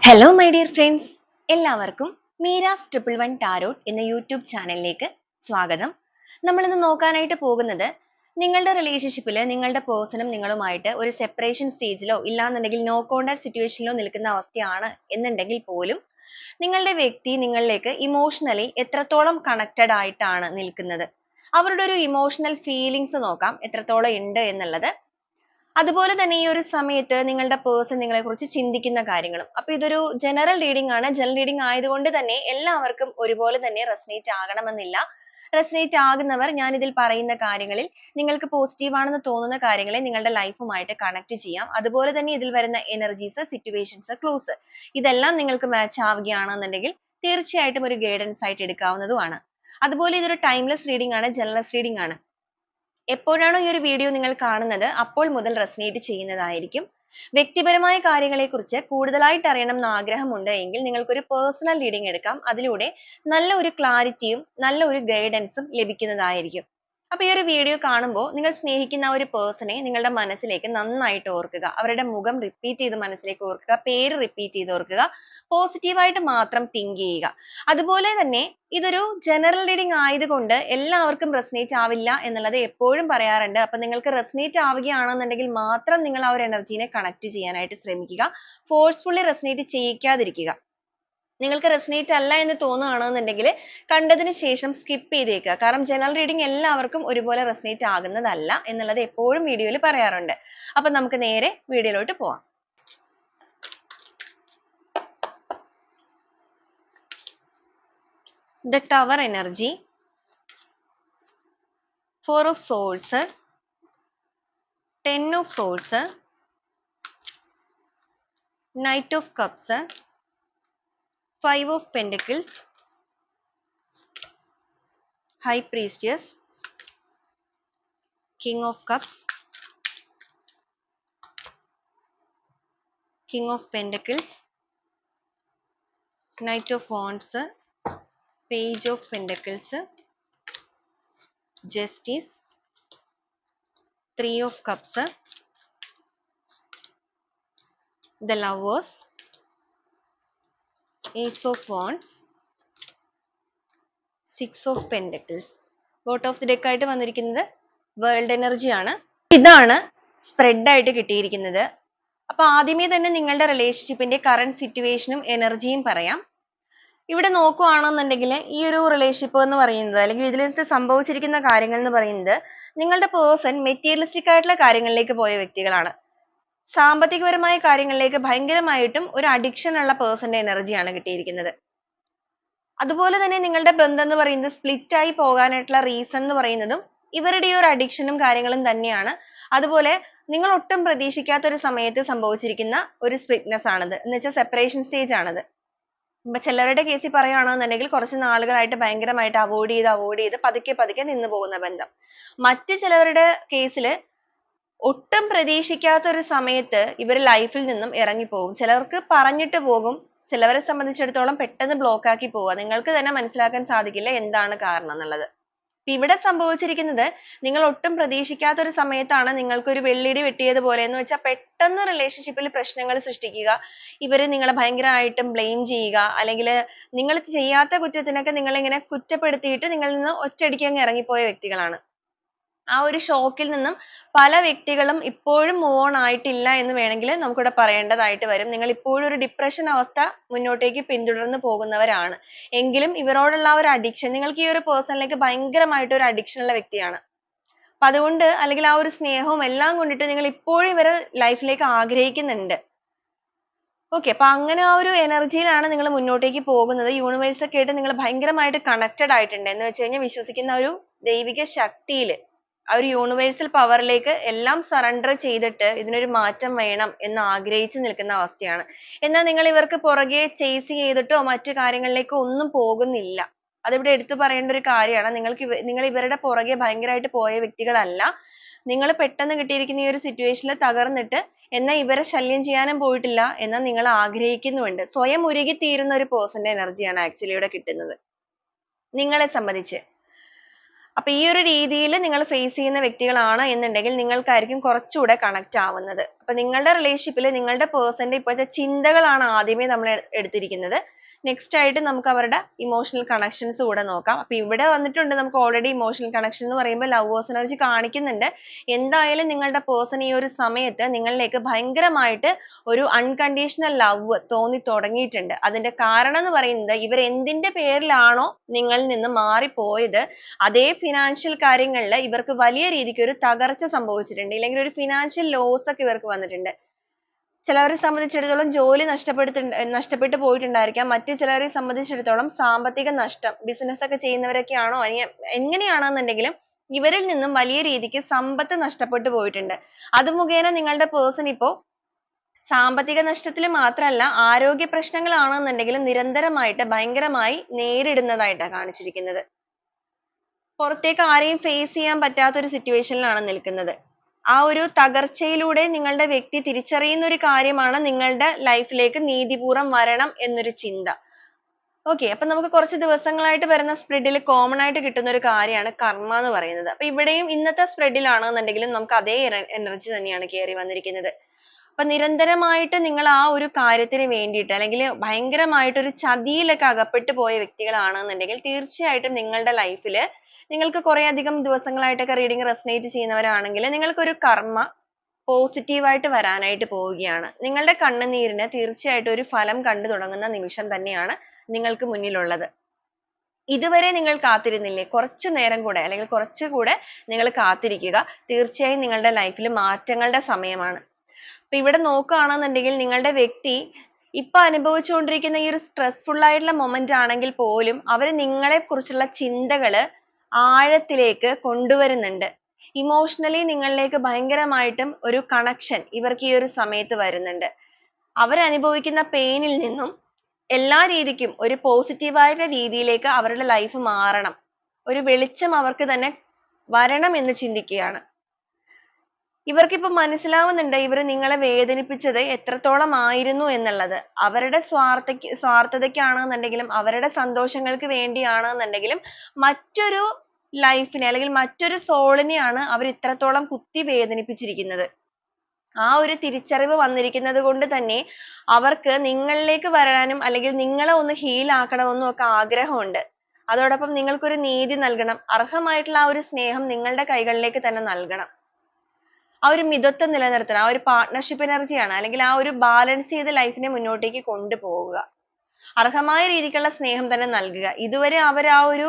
Hello my dear friends, എല്ലാവർക്കും Meera's 111 tarot എന്ന YouTube ചാനലിലേക്ക് സ്വാഗതം. നമ്മളിന്ന് നോക്കാനായിട്ട് പോകുന്നത് നിങ്ങളുടെ റിലേഷൻഷിപ്പിൽ നിങ്ങളുടെ പേഴ്സണും നിങ്ങളുമായിട്ട് ഒരു സെപ്പറേഷൻ സ്റ്റേജിലോ ഇല്ലാന്നുണ്ടെങ്കിൽ നോ കോണ്ടാക്ട് സിറ്റുവേഷനിലോ നിൽക്കുന്ന അവസ്ഥയാണ് എന്നുണ്ടെങ്കിൽ പോലും നിങ്ങളുടെ വ്യക്തി നിങ്ങളിലേക്ക് ഇമോഷണലി എത്രത്തോളം കണക്റ്റഡ് ആയിട്ടാണ് നിൽക്കുന്നത്, അവരുടെ ഒരു ഇമോഷണൽ ഫീലിങ്സ് നോക്കാം എത്രത്തോളം ഉണ്ട് എന്നുള്ളത്. അതുപോലെ തന്നെ ഈ ഒരു സമയത്ത് നിങ്ങളുടെ പേഴ്സൺ നിങ്ങളെക്കുറിച്ച് ചിന്തിക്കുന്ന കാര്യങ്ങളും. അപ്പൊ ഇതൊരു ജനറൽ റീഡിംഗ് ആണ്. ജനറൽ റീഡിംഗ് ആയതുകൊണ്ട് തന്നെ എല്ലാവർക്കും ഒരുപോലെ തന്നെ റെസനേറ്റ് ആകണമെന്നില്ല. റെസനേറ്റ് ആകുന്നവർ ഞാൻ ഇതിൽ പറയുന്ന കാര്യങ്ങളിൽ നിങ്ങൾക്ക് പോസിറ്റീവ് ആണെന്ന് തോന്നുന്ന കാര്യങ്ങളെ നിങ്ങളുടെ ലൈഫുമായിട്ട് കണക്ട് ചെയ്യാം. അതുപോലെ തന്നെ ഇതിൽ വരുന്ന എനർജീസ്, സിറ്റുവേഷൻസ്, ക്ലൂസ് ഇതെല്ലാം നിങ്ങൾക്ക് മാച്ച് ആവുകയാണെന്നുണ്ടെങ്കിൽ തീർച്ചയായിട്ടും ഒരു ഗൈഡൻസ് ആയിട്ട് എടുക്കാവുന്നതുമാണ്. അതുപോലെ ഇതൊരു ടൈംലെസ് റീഡിംഗ് ആണ്, ജനറൽ റീഡിംഗ് ആണ്. എപ്പോഴാണോ ഈ ഒരു വീഡിയോ നിങ്ങൾ കാണുന്നത് അപ്പോൾ മുതൽ റെസനേറ്റ് ചെയ്യുന്നതായിരിക്കും. വ്യക്തിപരമായ കാര്യങ്ങളെക്കുറിച്ച് കൂടുതലായിട്ട് അറിയണം എന്ന് ആഗ്രഹമുണ്ട് എങ്കിൽ നിങ്ങൾക്ക് ഒരു പേഴ്സണൽ റീഡിംഗ് എടുക്കാം. അതിലൂടെ നല്ല ഒരു ക്ലാരിറ്റിയും നല്ല ഒരു ഗൈഡൻസും ലഭിക്കുന്നതായിരിക്കും. അപ്പൊ ഈ ഒരു വീഡിയോ കാണുമ്പോൾ നിങ്ങൾ സ്നേഹിക്കുന്ന ആ ഒരു പേഴ്സണെ നിങ്ങളുടെ മനസ്സിലേക്ക് നന്നായിട്ട് ഓർക്കുക. അവരുടെ മുഖം റിപ്പീറ്റ് ചെയ്ത് മനസ്സിലേക്ക് ഓർക്കുക, പേര് റിപ്പീറ്റ് ചെയ്ത് ഓർക്കുക, പോസിറ്റീവായിട്ട് മാത്രം തിങ്ക് ചെയ്യുക. അതുപോലെ തന്നെ ഇതൊരു ജനറൽ റീഡിംഗ് ആയതുകൊണ്ട് എല്ലാവർക്കും റെസനേറ്റ് ആവില്ല എന്നുള്ളത് എപ്പോഴും പറയാറുണ്ട്. അപ്പൊ നിങ്ങൾക്ക് റെസനേറ്റ് ആവുകയാണെന്നുണ്ടെങ്കിൽ മാത്രം നിങ്ങൾ ആ ഒരു എനർജീനെ കണക്ട് ചെയ്യാനായിട്ട് ശ്രമിക്കുക. ഫോഴ്സ്ഫുള്ളി റെസനേറ്റ് ചെയ്യിക്കാതിരിക്കുക. നിങ്ങൾക്ക് റെസനേറ്റ് അല്ല എന്ന് തോന്നുകയാണെന്നുണ്ടെങ്കിൽ കണ്ടതിന് ശേഷം സ്കിപ്പ് ചെയ്തേക്കുക. കാരണം ജനറൽ റീഡിംഗ് എല്ലാവർക്കും ഒരുപോലെ റെസനേറ്റ് ആകുന്നതല്ല എന്നുള്ളത് എപ്പോഴും വീഡിയോയിൽ പറയാറുണ്ട്. അപ്പൊ നമുക്ക് നേരെ വീഡിയോയിലോട്ട് പോവാം. The Tower energy, Four of Swords, Ten of Swords, Knight of Cups, Five of Pentacles, High Priestess, King of Cups, King of Pentacles, Knight of Wands, Page of Pentacles, Justice, Three of Cups, The Lovers, Ace of Wands, Six of Pentacles. Bottom of the deck ആയിട്ട് വന്നിരിക്കുന്നത് world energy ആണ്. ഇതാണ് spread ആയിട്ട് കിട്ടിയിരിക്കുന്നത്. അപ്പൊ ആദ്യമേ തന്നെ നിങ്ങളുടെ റിലേഷൻഷിപ്പിന്റെ കറന്റ് സിറ്റുവേഷനും എനർജിയും പറയാം. ഇവിടെ നോക്കുകയാണെന്നുണ്ടെങ്കിൽ ഈ ഒരു റിലേഷൻഷിപ്പ് എന്ന് പറയുന്നത് അല്ലെങ്കിൽ ഇതിനകത്ത് സംഭവിച്ചിരിക്കുന്ന കാര്യങ്ങൾ എന്ന് പറയുന്നത് നിങ്ങളുടെ പേഴ്സൺ മെറ്റീരിയലിസ്റ്റിക് ആയിട്ടുള്ള കാര്യങ്ങളിലേക്ക് പോയ വ്യക്തികളാണ്. സാമ്പത്തികപരമായ കാര്യങ്ങളിലേക്ക് ഭയങ്കരമായിട്ടും ഒരു അഡിക്ഷൻ ഉള്ള പേഴ്സന്റെ എനർജിയാണ് കിട്ടിയിരിക്കുന്നത്. അതുപോലെ തന്നെ നിങ്ങളുടെ ബന്ധം എന്ന് പറയുന്നത് സ്പ്ലിറ്റ് ആയി പോകാനായിട്ടുള്ള റീസൺ എന്ന് പറയുന്നതും ഇവരുടെ ഈ ഒരു അഡിക്ഷനും കാര്യങ്ങളും തന്നെയാണ്. അതുപോലെ നിങ്ങൾ ഒട്ടും പ്രതീക്ഷിക്കാത്ത ഒരു സമയത്ത് സംഭവിച്ചിരിക്കുന്ന ഒരു സ്പ്ലിറ്റ്നെസ് ആണിത്. എന്ന് വെച്ചാൽ സെപ്പറേഷൻ സ്റ്റേജ് ആണിത്. ഇപ്പൊ ചിലരുടെ കേസിൽ പറയുകയാണെന്നുണ്ടെങ്കിൽ കുറച്ച് നാളുകളായിട്ട് ഭയങ്കരമായിട്ട് അവോയ്ഡ് ചെയ്ത് പതുക്കെ നിന്ന് പോകുന്ന ബന്ധം. മറ്റു ചിലവരുടെ കേസിൽ ഒട്ടും പ്രതീക്ഷിക്കാത്ത ഒരു സമയത്ത് ഇവർ ലൈഫിൽ നിന്നും ഇറങ്ങിപ്പോകും. ചിലർക്ക് പറഞ്ഞിട്ട് പോകും, ചിലവരെ സംബന്ധിച്ചിടത്തോളം പെട്ടെന്ന് ബ്ലോക്ക് ആക്കി പോവുക. നിങ്ങൾക്ക് തന്നെ മനസ്സിലാക്കാൻ സാധിക്കില്ല എന്താണ് കാരണം എന്നുള്ളത്. ഇവിടെ സംഭവിച്ചിരിക്കുന്നത് നിങ്ങൾ ഒട്ടും പ്രതീക്ഷിക്കാത്ത ഒരു സമയത്താണ് നിങ്ങൾക്ക് ഒരു വെള്ളിടി വെട്ടിയതുപോലെ എന്ന് വെച്ചാൽ പെട്ടെന്ന് റിലേഷൻഷിപ്പിൽ പ്രശ്നങ്ങൾ സൃഷ്ടിക്കുക, ഇവര് നിങ്ങളെ ഭയങ്കരമായിട്ടും ബ്ലെയിം ചെയ്യുക, അല്ലെങ്കിൽ നിങ്ങൾ ചെയ്യാത്ത കുറ്റത്തിനൊക്കെ നിങ്ങളിങ്ങനെ കുറ്റപ്പെടുത്തിയിട്ട് നിങ്ങളിൽ നിന്ന് ഒറ്റയടിക്ക് അങ്ങ് ഇറങ്ങിപ്പോയ വ്യക്തികളാണ്. ആ ഒരു ഷോക്കിൽ നിന്നും പല വ്യക്തികളും ഇപ്പോഴും മൂവ് ഓൺ ആയിട്ടില്ല എന്ന് വേണമെങ്കിൽ നമുക്കിവിടെ പറയേണ്ടതായിട്ട് വരും. നിങ്ങൾ ഇപ്പോഴും ഒരു ഡിപ്രഷൻ അവസ്ഥ മുന്നോട്ടേക്ക് പിന്തുടർന്ന് പോകുന്നവരാണ് എങ്കിലും ഇവരോടുള്ള ഒരു അഡിക്ഷൻ, നിങ്ങൾക്ക് ഈ ഒരു പേഴ്സണിലേക്ക് ഭയങ്കരമായിട്ട് ഒരു അഡിക്ഷൻ ഉള്ള വ്യക്തിയാണ്. അപ്പൊ അതുകൊണ്ട് അല്ലെങ്കിൽ ആ ഒരു സ്നേഹവും എല്ലാം കൊണ്ടിട്ട് നിങ്ങൾ ഇപ്പോഴും ഇവരെ ലൈഫിലേക്ക് ആഗ്രഹിക്കുന്നുണ്ട്. ഓക്കെ, അപ്പൊ അങ്ങനെ ആ ഒരു എനർജിയിലാണ് നിങ്ങൾ മുന്നോട്ടേക്ക് പോകുന്നത്. യൂണിവേഴ്സ് ഒക്കെ ആയിട്ട് നിങ്ങൾ ഭയങ്കരമായിട്ട് കണക്റ്റഡ് ആയിട്ടുണ്ട്. എന്ന് വെച്ച് കഴിഞ്ഞാൽ വിശ്വസിക്കുന്ന ഒരു ദൈവിക ശക്തിയിൽ, ആ ഒരു യൂണിവേഴ്സൽ പവറിലേക്ക് എല്ലാം സറണ്ടർ ചെയ്തിട്ട് ഇതിനൊരു മാറ്റം വേണം എന്ന് ആഗ്രഹിച്ചു നിൽക്കുന്ന അവസ്ഥയാണ്. എന്നാൽ നിങ്ങൾ ഇവർക്ക് പുറകെ ചേസ് ചെയ്തിട്ടോ മറ്റു കാര്യങ്ങളിലേക്കോ ഒന്നും പോകുന്നില്ല. അതിവിടെ എടുത്തു പറയേണ്ട ഒരു കാര്യമാണ്. നിങ്ങൾ ഇവരുടെ പുറകെ ഭയങ്കരമായിട്ട് പോയ വ്യക്തികളല്ല. നിങ്ങൾ പെട്ടെന്ന് കിട്ടിയിരിക്കുന്ന ഈ ഒരു സിറ്റുവേഷനിൽ തകർന്നിട്ട് എന്നാൽ ഇവരെ ശല്യം ചെയ്യാനും പോയിട്ടില്ല, എന്നാൽ നിങ്ങൾ ആഗ്രഹിക്കുന്നുമുണ്ട്. സ്വയം ഉരുകിത്തീരുന്ന ഒരു പേഴ്സന്റെ എനർജിയാണ് ആക്ച്വലി ഇവിടെ കിട്ടുന്നത് നിങ്ങളെ സംബന്ധിച്ച്. അപ്പൊ ഈ ഒരു രീതിയിൽ നിങ്ങൾ ഫേസ് ചെയ്യുന്ന വ്യക്തികളാണ് എന്നുണ്ടെങ്കിൽ നിങ്ങൾക്കായിരിക്കും കുറച്ചുകൂടെ കണക്ട് ആവുന്നത്. അപ്പൊ നിങ്ങളുടെ റിലേഷൻഷിപ്പിൽ നിങ്ങളുടെ പേഴ്സന്റെ ഇപ്പോഴത്തെ ചിന്തകളാണ് ആദ്യമേ നമ്മൾ എടുത്തിരിക്കുന്നത്. നെക്സ്റ്റ് ആയിട്ട് നമുക്ക് അവരുടെ ഇമോഷണൽ കണക്ഷൻസ് കൂടെ നോക്കാം. അപ്പൊ ഇവിടെ വന്നിട്ടുണ്ട് നമുക്ക് ഓൾറെഡി ഇമോഷണൽ കണക്ഷൻ എന്ന് പറയുമ്പോൾ ലവേഴ്സ് എനർജി കാണിക്കുന്നുണ്ട്. എന്തായാലും നിങ്ങളുടെ പേഴ്സൺ ഈ ഒരു സമയത്ത് നിങ്ങളിലേക്ക് ഭയങ്കരമായിട്ട് ഒരു അൺകണ്ടീഷണൽ ലവ് തോന്നി തുടങ്ങിയിട്ടുണ്ട്. അതിന്റെ കാരണം എന്ന് പറയുന്നത് ഇവർ എന്തിന്റെ പേരിലാണോ നിങ്ങളിൽ നിന്ന് മാറിപ്പോയത് അതേ ഫിനാൻഷ്യൽ കാര്യങ്ങളിൽ ഇവർക്ക് വലിയ രീതിക്ക് ഒരു തകർച്ച സംഭവിച്ചിട്ടുണ്ട്, ഇല്ലെങ്കിൽ ഒരു ഫിനാൻഷ്യൽ ലോസ് ഒക്കെ ഇവർക്ക് വന്നിട്ടുണ്ട്. ചിലവരെ സംബന്ധിച്ചിടത്തോളം ജോലി നഷ്ടപ്പെട്ടു പോയിട്ടുണ്ടായിരിക്കാം. മറ്റു ചിലവരെ സംബന്ധിച്ചിടത്തോളം സാമ്പത്തിക നഷ്ടം, ബിസിനസ് ഒക്കെ ചെയ്യുന്നവരൊക്കെയാണോ എങ്ങനെയാണെന്നുണ്ടെങ്കിലും ഇവരിൽ നിന്നും വലിയ രീതിക്ക് സമ്പത്ത് നഷ്ടപ്പെട്ടു പോയിട്ടുണ്ട്. അത് മുഖേന നിങ്ങളുടെ പേഴ്സൺ ഇപ്പോ സാമ്പത്തിക നഷ്ടത്തിൽ മാത്രമല്ല ആരോഗ്യ പ്രശ്നങ്ങളാണെന്നുണ്ടെങ്കിലും നിരന്തരമായിട്ട് ഭയങ്കരമായി നേരിടുന്നതായിട്ടാണ് കാണിച്ചിരിക്കുന്നത്. പുറത്തേക്ക് ആരെയും ഫേസ് ചെയ്യാൻ പറ്റാത്ത ഒരു സിറ്റുവേഷനിലാണ് നിൽക്കുന്നത്. ആ ഒരു തകർച്ചയിലൂടെ നിങ്ങളുടെ വ്യക്തി തിരിച്ചറിയുന്ന ഒരു കാര്യമാണ് നിങ്ങളുടെ ലൈഫിലേക്ക് നീതിപൂർവം വരണം എന്നൊരു ചിന്ത. ഓക്കെ, അപ്പൊ നമുക്ക് കുറച്ച് ദിവസങ്ങളായിട്ട് വരുന്ന സ്പ്രെഡിൽ കോമൺ ആയിട്ട് കിട്ടുന്ന ഒരു കാര്യമാണ് കർമ്മ എന്ന് പറയുന്നത്. അപ്പൊ ഇവിടെയും ഇന്നത്തെ സ്പ്രെഡിലാണെന്നുണ്ടെങ്കിലും നമുക്ക് അതേ എനർജി തന്നെയാണ് കയറി വന്നിരിക്കുന്നത്. അപ്പൊ നിരന്തരമായിട്ട് നിങ്ങൾ ആ ഒരു കാര്യത്തിന് വേണ്ടിയിട്ട് അല്ലെങ്കിൽ ഭയങ്കരമായിട്ട് ഒരു ചതിയിലൊക്കെ അകപ്പെട്ടു പോയ വ്യക്തികളാണെന്നുണ്ടെങ്കിൽ തീർച്ചയായിട്ടും നിങ്ങളുടെ ലൈഫിൽ നിങ്ങൾക്ക് കുറെ അധികം ദിവസങ്ങളായിട്ടൊക്കെ റീഡിംഗ് റെസനേറ്റ് ചെയ്യുന്നവരാണെങ്കിൽ നിങ്ങൾക്കൊരു കർമ്മ പോസിറ്റീവായിട്ട് വരാനായിട്ട് പോവുകയാണ്. നിങ്ങളുടെ കണ്ണുനീരിന് തീർച്ചയായിട്ടും ഒരു ഫലം കണ്ടു തുടങ്ങുന്ന നിമിഷം തന്നെയാണ് നിങ്ങൾക്ക് മുന്നിലുള്ളത്. ഇതുവരെ നിങ്ങൾ കാത്തിരുന്നില്ലേ, കുറച്ചു നേരം കൂടെ അല്ലെങ്കിൽ കുറച്ചുകൂടെ നിങ്ങൾ കാത്തിരിക്കുക. തീർച്ചയായും നിങ്ങളുടെ ലൈഫിൽ മാറ്റങ്ങളുടെ സമയമാണ്. അപ്പൊ ഇവിടെ നോക്കുകയാണെന്നുണ്ടെങ്കിൽ നിങ്ങളുടെ വ്യക്തി ഇപ്പൊ അനുഭവിച്ചുകൊണ്ടിരിക്കുന്ന ഈ ഒരു സ്ട്രെസ്ഫുൾ ആയിട്ടുള്ള മൊമെന്റ് ആണെങ്കിൽ പോലും അവർ നിങ്ങളെ കുറിച്ചുള്ള ചിന്തകള് ആഴത്തിലേക്ക് കൊണ്ടുവരുന്നുണ്ട്. ഇമോഷണലി നിങ്ങളിലേക്ക് ഭയങ്കരമായിട്ടും ഒരു കണക്ഷൻ ഇവർക്ക് ഈ ഒരു സമയത്ത് വരുന്നുണ്ട്. അവരനുഭവിക്കുന്ന പെയിനിൽ നിന്നും എല്ലാ രീതിക്കും ഒരു പോസിറ്റീവായിട്ടുള്ള രീതിയിലേക്ക് അവരുടെ ലൈഫ് മാറണം, ഒരു വെളിച്ചം അവർക്ക് തന്നെ വരണം എന്ന് ചിന്തിക്കുകയാണ്. ഇവർക്കിപ്പോ മനസ്സിലാവുന്നുണ്ട് ഇവർ നിങ്ങളെ വേദനിപ്പിച്ചത് എത്രത്തോളം ആയിരുന്നു എന്നുള്ളത്. അവരുടെ സ്വാർത്ഥതയ്ക്കാണെന്നുണ്ടെങ്കിലും അവരുടെ സന്തോഷങ്ങൾക്ക് വേണ്ടിയാണെന്നുണ്ടെങ്കിലും മറ്റൊരു ലൈഫിനെ അല്ലെങ്കിൽ മറ്റൊരു സോളിനെയാണ് അവർ ഇത്രത്തോളം കുത്തി വേദനിപ്പിച്ചിരിക്കുന്നത്. ആ ഒരു തിരിച്ചറിവ് വന്നിരിക്കുന്നത് കൊണ്ട് തന്നെ അവർക്ക് നിങ്ങളിലേക്ക് വരാനും അല്ലെങ്കിൽ നിങ്ങളെ ഒന്ന് ഹീൽ ആക്കണമെന്നും ഒക്കെ ആഗ്രഹമുണ്ട്. അതോടൊപ്പം നിങ്ങൾക്കൊരു നീതി നൽകണം, അർഹമായിട്ടുള്ള ആ ഒരു സ്നേഹം നിങ്ങളുടെ കൈകളിലേക്ക് തന്നെ നൽകണം. ആ ഒരു മിതത്വം നിലനിർത്തണം, ആ ഒരു പാർട്ട്ണർഷിപ്പ് എനർജിയാണ്, അല്ലെങ്കിൽ ആ ഒരു ബാലൻസ് ചെയ്ത് ലൈഫിനെ മുന്നോട്ടേക്ക് കൊണ്ടുപോവുക. അർഹമായ രീതിക്കുള്ള സ്നേഹം തന്നെ നൽകുക. ഇതുവരെ അവർ ആ ഒരു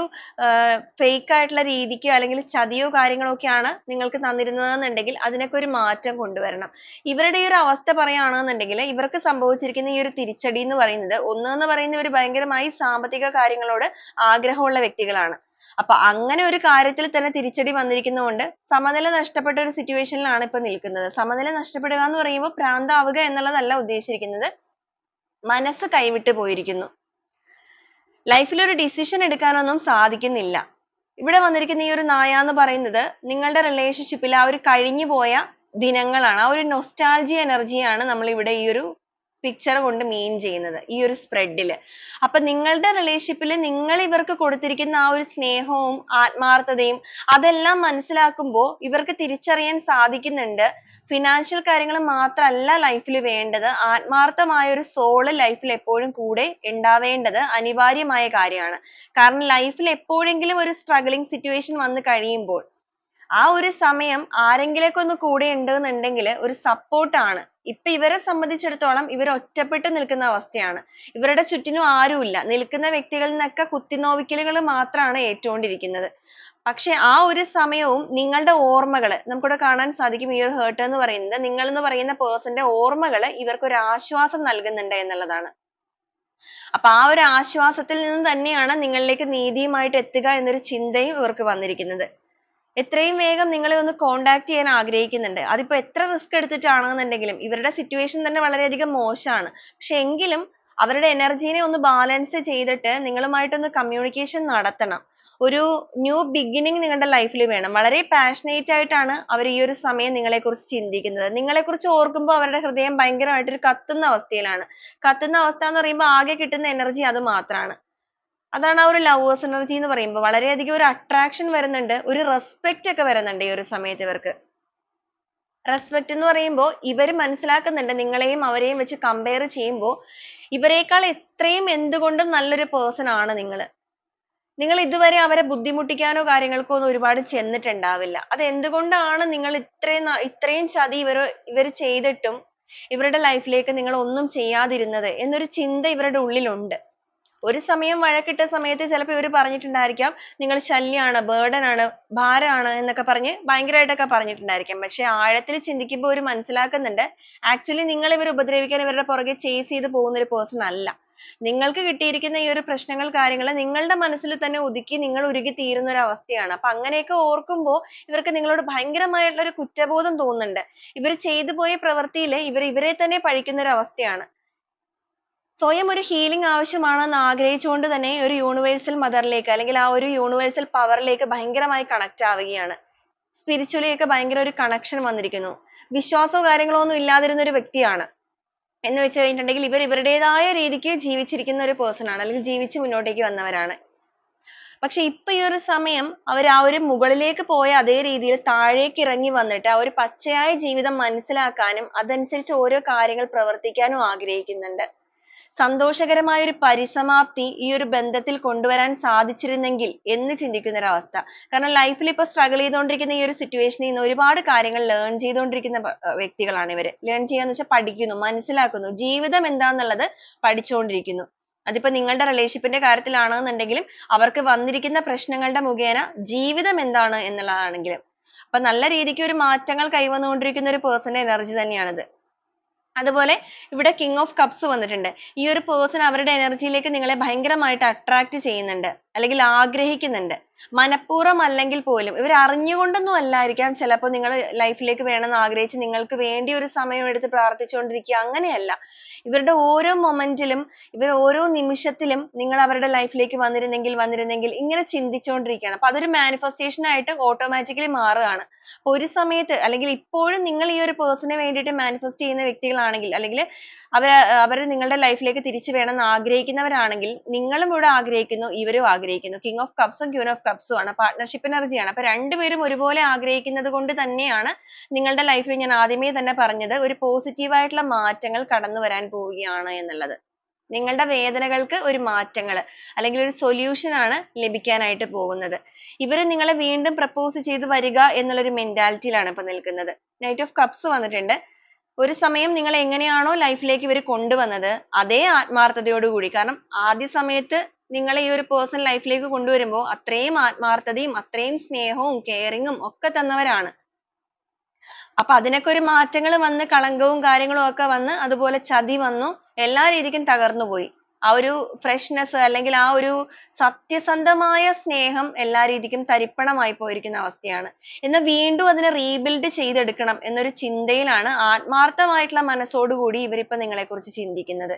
ഫേക്ക് ആയിട്ടുള്ള രീതിക്കോ അല്ലെങ്കിൽ ചതിയോ കാര്യങ്ങളോ ഒക്കെയാണ് നിങ്ങൾക്ക് തന്നിരുന്നതെന്നുണ്ടെങ്കിൽ അതിനൊക്കെ ഒരു മാറ്റം കൊണ്ടുവരണം. ഇവരുടെ ഈ ഒരു അവസ്ഥ പറയുകയാണെന്നുണ്ടെങ്കിൽ ഇവർക്ക് സംഭവിച്ചിരിക്കുന്ന ഈ ഒരു തിരിച്ചടി എന്ന് പറയുന്നത്, എന്ന് പറയുന്നത് ഇവർ ഭയങ്കരമായി സാമ്പത്തിക കാര്യങ്ങളോട് ആഗ്രഹമുള്ള വ്യക്തികളാണ്. അപ്പൊ അങ്ങനെ ഒരു കാര്യത്തിൽ തന്നെ തിരിച്ചടി വന്നിരിക്കുന്നതുകൊണ്ട് സമനില നഷ്ടപ്പെട്ട ഒരു സിറ്റുവേഷനിലാണ് ഇപ്പൊ നിൽക്കുന്നത്. സമനില നഷ്ടപ്പെടുക എന്ന് പറയുമ്പോൾ ഭ്രാന്താവുക എന്നുള്ളതല്ല ഉദ്ദേശിച്ചിരിക്കുന്നത്, മനസ്സ് കൈവിട്ട് പോയിരിക്കുന്നു. ലൈഫിൽ ഒരു ഡിസിഷൻ എടുക്കാനൊന്നും സാധിക്കുന്നില്ല. ഇവിടെ വന്നിരിക്കുന്ന ഈ ഒരു നായ എന്ന് പറയുന്നത് നിങ്ങളുടെ റിലേഷൻഷിപ്പിൽ ആ ഒരു കഴിഞ്ഞു പോയ ദിനങ്ങളാണ്, ആ ഒരു നൊസ്റ്റാൾജിയ എനർജിയാണ് നമ്മൾ ഇവിടെ ഈ ഒരു പിക്ചർ കൊണ്ട് മീൻ ചെയ്യുന്നത് ഈ ഒരു സ്പ്രെഡില്. അപ്പൊ നിങ്ങളുടെ റിലേഷൻഷിപ്പിൽ നിങ്ങൾ ഇവർക്ക് കൊടുത്തിരിക്കുന്ന ആ ഒരു സ്നേഹവും ആത്മാർത്ഥതയും അതെല്ലാം മനസ്സിലാക്കുമ്പോൾ ഇവർക്ക് തിരിച്ചറിയാൻ സാധിക്കുന്നുണ്ട് ഫിനാൻഷ്യൽ കാര്യങ്ങൾ മാത്രമല്ല ലൈഫിൽ വേണ്ടത്, ആത്മാർത്ഥമായ ഒരു സോള് ലൈഫിൽ എപ്പോഴും കൂടെ ഉണ്ടാവേണ്ടത് അനിവാര്യമായ കാര്യമാണ്. കാരണം ലൈഫിൽ എപ്പോഴെങ്കിലും ഒരു സ്ട്രഗിളിങ് സിറ്റുവേഷൻ വന്നു കഴിയുമ്പോൾ ആ ഒരു സമയം ആരെങ്കിലൊക്കെ ഒന്ന് കൂടെ ഉണ്ടെന്നുണ്ടെങ്കിൽ ഒരു സപ്പോർട്ടാണ്. ഇപ്പൊ ഇവരെ സംബന്ധിച്ചിടത്തോളം ഇവർ ഒറ്റപ്പെട്ട് നിൽക്കുന്ന അവസ്ഥയാണ്. ഇവരുടെ ചുറ്റിനും ആരുമില്ല. നിൽക്കുന്ന വ്യക്തികളിൽ നിന്നൊക്കെ കുത്തിനോവിക്കലുകൾ മാത്രമാണ് ഏറ്റുകൊണ്ടിരിക്കുന്നത്. പക്ഷെ ആ ഒരു സമയവും നിങ്ങളുടെ ഓർമ്മകൾ നമുക്കിവിടെ കാണാൻ സാധിക്കും. ഈ ഒരു ഹേർട്ട് എന്ന് പറയുന്നത് നിങ്ങൾ എന്ന് പറയുന്ന പേഴ്സന്റെ ഓർമ്മകൾ ഇവർക്ക് ഒരു ആശ്വാസം നൽകുന്നുണ്ട് എന്നുള്ളതാണ്. അപ്പൊ ആ ഒരു ആശ്വാസത്തിൽ നിന്ന് തന്നെയാണ് നിങ്ങളിലേക്ക് നീതിയുമായിട്ട് എത്തുക എന്നൊരു ചിന്തയും ഇവർക്ക് വന്നിരിക്കുന്നത്. എത്രയും വേഗം നിങ്ങളെ ഒന്ന് കോണ്ടാക്ട് ചെയ്യാൻ ആഗ്രഹിക്കുന്നുണ്ട്. അതിപ്പോ എത്ര റിസ്ക് എടുത്തിട്ടാണെന്നുണ്ടെങ്കിലും ഇവരുടെ സിറ്റുവേഷൻ തന്നെ വളരെയധികം മോശമാണ്. പക്ഷെ എങ്കിലും അവരുടെ എനർജീനെ ഒന്ന് ബാലൻസ് ചെയ്തിട്ട് നിങ്ങളുമായിട്ടൊന്ന് കമ്മ്യൂണിക്കേഷൻ നടത്തണം. ഒരു ന്യൂ ബിഗിനിങ് നിങ്ങളുടെ ലൈഫിൽ വേണം. വളരെ പാഷനേറ്റ് ആയിട്ടാണ് അവർ ഈ ഒരു സമയം നിങ്ങളെക്കുറിച്ച് ചിന്തിക്കുന്നത്. നിങ്ങളെക്കുറിച്ച് ഓർക്കുമ്പോൾ അവരുടെ ഹൃദയം ഭയങ്കരമായിട്ട് ഒരു കത്തുന്ന അവസ്ഥയിലാണ്. കത്തുന്ന അവസ്ഥ എന്ന് പറയുമ്പോൾ ആകെ കിട്ടുന്ന എനർജി അത് മാത്രമാണ്. അതാണ് ആ ഒരു ലവേഴ്സ് എനർജി എന്ന് പറയുമ്പോൾ. വളരെയധികം ഒരു അട്രാക്ഷൻ വരുന്നുണ്ട്, ഒരു റെസ്പെക്ട് ഒക്കെ വരുന്നുണ്ട് ഈ ഒരു സമയത്ത് ഇവർക്ക്. റെസ്പെക്ട് എന്ന് പറയുമ്പോൾ ഇവർ മനസ്സിലാക്കുന്നുണ്ട് നിങ്ങളെയും അവരെയും വെച്ച് കമ്പയർ ചെയ്യുമ്പോൾ ഇവരെക്കാൾ എത്രയും എന്തുകൊണ്ടും നല്ലൊരു പേഴ്സൺ ആണ് നിങ്ങൾ. നിങ്ങൾ ഇതുവരെ അവരെ ബുദ്ധിമുട്ടിക്കാനോ കാര്യങ്ങൾക്കോ ഒന്നും ഒരുപാട് ചെന്നിട്ടുണ്ടാവില്ല. അത് എന്തുകൊണ്ടാണ് നിങ്ങൾ ഇത്രയും ചതി ഇവർ ചെയ്തിട്ടും ഇവരുടെ ലൈഫിലേക്ക് നിങ്ങൾ ഒന്നും ചെയ്യാതിരുന്നത് എന്നൊരു ചിന്ത ഇവരുടെ ഉള്ളിലുണ്ട്. ഒരു സമയം വഴക്കിട്ട സമയത്ത് ചിലപ്പോൾ ഇവർ പറഞ്ഞിട്ടുണ്ടായിരിക്കാം നിങ്ങൾ ശല്യാണ്, ബേർഡൻ ആണ്, ഭാരമാണ് എന്നൊക്കെ പറഞ്ഞ് ഭയങ്കരമായിട്ടൊക്കെ പറഞ്ഞിട്ടുണ്ടായിരിക്കാം. പക്ഷെ ആഴത്തിൽ ചിന്തിക്കുമ്പോൾ ഇവർ മനസ്സിലാക്കുന്നുണ്ട് ആക്ച്വലി നിങ്ങൾ ഇവർ ഉപദ്രവിക്കാൻ ഇവരുടെ പുറകെ ചേസ് ചെയ്ത് പോകുന്ന ഒരു പേഴ്സൺ അല്ല. നിങ്ങൾക്ക് കിട്ടിയിരിക്കുന്ന ഈ ഒരു പ്രശ്നങ്ങൾ കാര്യങ്ങൾ നിങ്ങളുടെ മനസ്സിൽ തന്നെ ഒതുക്കി നിങ്ങൾ ഉരുകി തീരുന്ന ഒരു അവസ്ഥയാണ്. അപ്പൊ അങ്ങനെയൊക്കെ ഓർക്കുമ്പോൾ ഇവർക്ക് നിങ്ങളോട് ഭയങ്കരമായിട്ടുള്ള ഒരു കുറ്റബോധം തോന്നുന്നുണ്ട്. ഇവർ ചെയ്തു പോയ പ്രവൃത്തിയിൽ ഇവരെ തന്നെ പഴിക്കുന്ന ഒരു അവസ്ഥയാണ്. സ്വയം ഒരു ഹീലിംഗ് ആവശ്യമാണെന്ന് ആഗ്രഹിച്ചുകൊണ്ട് തന്നെ ഒരു യൂണിവേഴ്സൽ മദറിലേക്ക് അല്ലെങ്കിൽ ആ ഒരു യൂണിവേഴ്സൽ പവറിലേക്ക് ഭയങ്കരമായി കണക്ട് ആവുകയാണ്. സ്പിരിച്വലി ഒക്കെ ഭയങ്കര ഒരു കണക്ഷൻ വന്നിരിക്കുന്നു. വിശ്വാസമോ കാര്യങ്ങളോ ഒന്നും ഇല്ലാതിരുന്ന ഒരു വ്യക്തിയാണ് എന്ന് വെച്ച് കഴിഞ്ഞിട്ടുണ്ടെങ്കിൽ ഇവരുടേതായ രീതിക്ക് ജീവിച്ചിരിക്കുന്ന ഒരു പേഴ്സൺ ആണ്, അല്ലെങ്കിൽ ജീവിച്ച് മുന്നോട്ടേക്ക് വന്നവരാണ്. പക്ഷെ ഇപ്പൊ ഈ ഒരു സമയം അവർ ആ ഒരു മുകളിലേക്ക് പോയ അതേ രീതിയിൽ താഴേക്ക് ഇറങ്ങി വന്നിട്ട് ആ ഒരു പച്ചയായ ജീവിതം മനസ്സിലാക്കാനും അതനുസരിച്ച് ഓരോ കാര്യങ്ങൾ പ്രവർത്തിക്കാനും ആഗ്രഹിക്കുന്നുണ്ട്. സന്തോഷകരമായ ഒരു പരിസമാപ്തി ഈ ഒരു ബന്ധത്തിൽ കൊണ്ടുവരാൻ സാധിച്ചിരുന്നെങ്കിൽ എന്ന് ചിന്തിക്കുന്ന ഒരു അവസ്ഥ. കാരണം ലൈഫിൽ ഇപ്പൊ സ്ട്രഗിൾ ചെയ്തുകൊണ്ടിരിക്കുന്ന ഈ ഒരു സിറ്റുവേഷനിൽ നിന്ന് ഒരുപാട് കാര്യങ്ങൾ ലേൺ ചെയ്തുകൊണ്ടിരിക്കുന്ന വ്യക്തികളാണ് ഇവര്. ലേൺ ചെയ്യാന്ന് വെച്ചാൽ പഠിക്കുന്നു, മനസ്സിലാക്കുന്നു, ജീവിതം എന്താന്നുള്ളത് പഠിച്ചുകൊണ്ടിരിക്കുന്നു. അതിപ്പോ നിങ്ങളുടെ റിലേഷൻഷിപ്പിന്റെ കാര്യത്തിലാണെന്നുണ്ടെങ്കിലും അവർക്ക് വന്നിരിക്കുന്ന പ്രശ്നങ്ങളുടെ മുഖേന ജീവിതം എന്താണ് എന്നുള്ളതാണെങ്കിലും അപ്പൊ നല്ല രീതിക്ക് ഒരു മാറ്റങ്ങൾ കൈവന്നുകൊണ്ടിരിക്കുന്ന ഒരു പേഴ്സന്റെ എനർജി തന്നെയാണിത്. അതുപോലെ ഇവിടെ കിങ് ഓഫ് കപ്സ് വന്നിട്ടുണ്ട്. ഈ ഒരു പേഴ്സൺ അവരുടെ എനർജിയിലേക്ക് നിങ്ങളെ ഭയങ്കരമായിട്ട് അട്രാക്ട് ചെയ്യുന്നുണ്ട് അല്ലെങ്കിൽ ആഗ്രഹിക്കുന്നുണ്ട്. മനഃപൂർവ്വം അല്ലെങ്കിൽ പോലും ഇവർ അറിഞ്ഞുകൊണ്ടൊന്നും അല്ലായിരിക്കാം ചിലപ്പോൾ നിങ്ങൾ ലൈഫിലേക്ക് വേണമെന്ന് ആഗ്രഹിച്ച് നിങ്ങൾക്ക് വേണ്ടി ഒരു സമയം എടുത്ത് പ്രാർത്ഥിച്ചുകൊണ്ടിരിക്കുക, അങ്ങനെയല്ല. ഇവരുടെ ഓരോ മൊമെന്റിലും ഇവർ ഓരോ നിമിഷത്തിലും നിങ്ങൾ അവരുടെ ലൈഫിലേക്ക് വന്നിരുന്നെങ്കിൽ ഇങ്ങനെ ചിന്തിച്ചുകൊണ്ടിരിക്കുകയാണ്. അപ്പൊ അതൊരു മാനിഫെസ്റ്റേഷൻ ആയിട്ട് ഓട്ടോമാറ്റിക്കലി മാറുകയാണ്. ഒരു സമയത്ത് അല്ലെങ്കിൽ ഇപ്പോഴും നിങ്ങൾ ഈ ഒരു പേഴ്സണിന് വേണ്ടിയിട്ട് മാനിഫെസ്റ്റ് ചെയ്യുന്ന വ്യക്തികളാണെങ്കിൽ അല്ലെങ്കിൽ അവർ നിങ്ങളുടെ ലൈഫിലേക്ക് തിരിച്ചു വേണമെന്ന് ആഗ്രഹിക്കുന്നവരാണെങ്കിൽ നിങ്ങളും ഇവിടെ ആഗ്രഹിക്കുന്നു, ഇവരും ആഗ്രഹിക്കുന്നു. കിങ് ഓഫ് കപ്സും ക്യൂൻ ഓഫ് കപ്സും ആണ്, പാർട്ട്ണർഷിപ്പ് എനർജിയാണ്. അപ്പൊ രണ്ടുപേരും ഒരുപോലെ ആഗ്രഹിക്കുന്നത് കൊണ്ട് തന്നെയാണ് നിങ്ങളുടെ ലൈഫിൽ ഞാൻ ആദ്യമേ തന്നെ പറഞ്ഞത് ഒരു പോസിറ്റീവ് ആയിട്ടുള്ള മാറ്റങ്ങൾ കടന്നു വരാൻ പോവുകയാണ് എന്നുള്ളത്. നിങ്ങളുടെ വേദനകൾക്ക് ഒരു മാറ്റങ്ങൾ അല്ലെങ്കിൽ ഒരു സൊല്യൂഷൻ ആണ് ലഭിക്കാനായിട്ട് പോകുന്നത്. ഇവർ നിങ്ങളെ വീണ്ടും പ്രപ്പോസ് ചെയ്ത് വരിക എന്നുള്ളൊരു മെന്റാലിറ്റിയിലാണ് ഇപ്പൊ നിൽക്കുന്നത്. നൈറ്റ് ഓഫ് കപ്സ് വന്നിട്ടുണ്ട്. ഒരു സമയം നിങ്ങൾ എങ്ങനെയാണോ ലൈഫിലേക്ക് ഇവർ കൊണ്ടുവന്നത് അതേ ആത്മാർത്ഥതയോടുകൂടി, കാരണം ആദ്യ സമയത്ത് നിങ്ങളെ ഈ ഒരു പേഴ്സൺ ലൈഫിലേക്ക് കൊണ്ടുവരുമ്പോൾ അത്രയും ആത്മാർത്ഥതയും അത്രയും സ്നേഹവും കെയറിങ്ങും ഒക്കെ തന്നവരാണ്. അപ്പൊ അതിനൊക്കെ ഒരു മാറ്റങ്ങൾ വന്ന് കളങ്കവും കാര്യങ്ങളും ഒക്കെ വന്ന് അതുപോലെ ചതി വന്നു, എല്ലാ രീതിക്കും തകർന്നു പോയി. ആ ഒരു ഫ്രഷ്നെസ് അല്ലെങ്കിൽ ആ ഒരു സത്യസന്ധമായ സ്നേഹം എല്ലാ രീതിക്കും തരിപ്പണമായി പോയിരിക്കുന്ന അവസ്ഥയാണ്. എന്നാൽ വീണ്ടും അതിനെ റീബിൽഡ് ചെയ്തെടുക്കണം എന്നൊരു ചിന്തയിലാണ് ആത്മാർത്ഥമായിട്ടുള്ള മനസ്സോടുകൂടി ഇവരിപ്പോ നിങ്ങളെ കുറിച്ച് ചിന്തിക്കുന്നത്.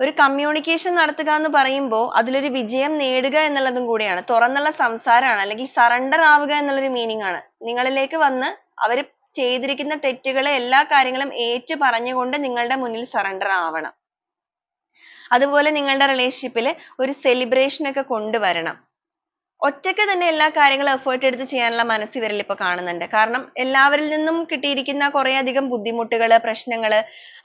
ഒരു കമ്മ്യൂണിക്കേഷൻ നടത്തുക എന്ന് പറയുമ്പോൾ അതിലൊരു വിജയം നേടുക എന്നുള്ളതും കൂടിയാണ്. തുറന്നുള്ള സംസാരമാണ് അല്ലെങ്കിൽ സറണ്ടർ ആവുക എന്നുള്ളൊരു മീനിങ് ആണ്. നിങ്ങളിലേക്ക് വന്ന് അവർ ചെയ്തിരിക്കുന്ന തെറ്റുകളെ എല്ലാ കാര്യങ്ങളും ഏറ്റു പറഞ്ഞുകൊണ്ട് നിങ്ങളുടെ മുന്നിൽ സറണ്ടർ ആവണം. അതുപോലെ നിങ്ങളുടെ റിലേഷൻഷിപ്പിൽ ഒരു സെലിബ്രേഷൻ ഒക്കെ കൊണ്ടുവരണം. ഒറ്റയ്ക്ക് തന്നെ എല്ലാ കാര്യങ്ങളും എഫേർട്ട് എടുത്ത് ചെയ്യാനുള്ള മനസ്സ് ഇവരിൽ ഇപ്പൊ കാണുന്നുണ്ട്. കാരണം എല്ലാവരിൽ നിന്നും കിട്ടിയിരിക്കുന്ന കുറെ അധികം ബുദ്ധിമുട്ടുകൾ, പ്രശ്നങ്ങൾ,